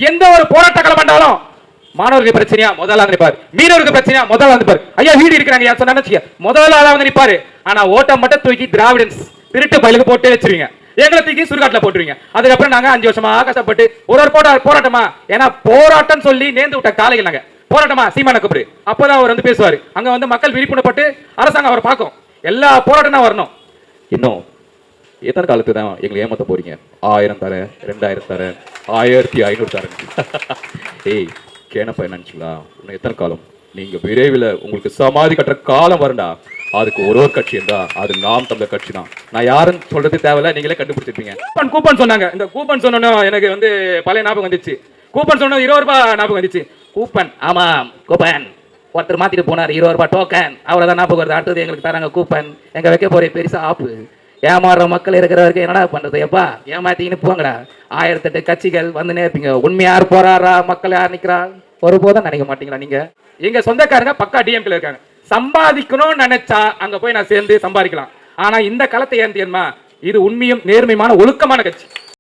எந்த ஒரு போராட்ட களம் பண்ணாலும் மாணவர்கள் பிரச்சனையா முதல்ல வந்து நிப்பாரு, மீனவருக்கு பிரச்சனையா முதல்ல வந்து நிப்பாரு. ஐயா வீடு இருக்கிறாங்க யார் சொன்னா முதல்ல ஆளா வந்து நிப்பாரு. ஆனா ஓட்டம் மட்டும் தூக்கி திராவிடன்ஸ் திருட்டு பயிலுக்கு போட்டு வச்சிருவீங்க, எங்களை தூக்கி சுடுகாட்டுல போட்டுருவீங்க. அதுக்கப்புறம் நாங்க 5 வருஷமா கஷ்டப்பட்டு ஒரு போராட்டமா, ஏன்னா போராட்டம் சொல்லி நேர்ந்து விட்ட காலையில் நாங்க போராட்டமா சீமான கூப்பிடு, அப்பதான் அவர் வந்து பேசுவாரு. அங்க வந்து மக்கள் விழிப்புணர்வுப்பட்டு அரசாங்கம் அவரை பார்க்கும். எல்லா போராட்டம் தான் வரணும். இன்னும் எத்தனை காலத்து தான் எங்களை ஏமாத்த போறீங்க? 1000 தரேன், 2000 தரேன், 1500 தரேன். ஏய் கேனப்பா நினைச்சுங்களா? இன்னும் எத்தனை காலம்? நீங்க விரைவில் உங்களுக்கு சமாதி கட்டுற காலம் வரண்டா. அதுக்கு ஒரு கட்சி இருந்தா அது நாம் தமிழர் கட்சி தான். நான் யாருன்னு சொல்றது தேவையில்ல, நீங்களே கண்டுபிடிச்சிருப்பீங்க. கூப்பன் சொன்னாங்க. இந்த கூப்பன் சொன்னோன்னா எனக்கு வந்து பழைய ஞாபகம் வந்துச்சு. கூப்பன் சொன்ன 20 ரூபாய் ஞாபகம் வந்துச்சு. கூப்பன், ஆமா கூப்பன், ஒருத்தர் மாத்திட்டு போனார் 20 ரூபாய் டோக்கன், அவ்வளவுதான் ஞாபகம் வருது. அடுத்தது எங்களுக்கு தராங்க கூப்பன். எங்க வைக்க போற பெருசா ஆப்பு. ஏமாறுற மக்கள் இருக்கிற வரைக்கும் என்னடா பண்றது? எப்பா ஏமாத்தின்னு போங்கடா. 1008 கட்சிகள் வந்து இருப்பீங்க. உண்மையா யார் போறாரா, மக்கள் யார் நிக்கிறா, ஒருபோதும் நினைக்க மாட்டீங்களா? நீங்க எங்க சொந்தக்காரங்க பக்கா டிஎம்கே இருக்காங்க. சம்பாதிக்கணும்னு நினைச்சா அங்க போய் நான் சேர்ந்து சம்பாதிக்கலாம். ஆனா இந்த களத்தை ஏன் தெரியுமா? இது உண்மையும் நேர்மையான ஒழுக்கமான கட்சி.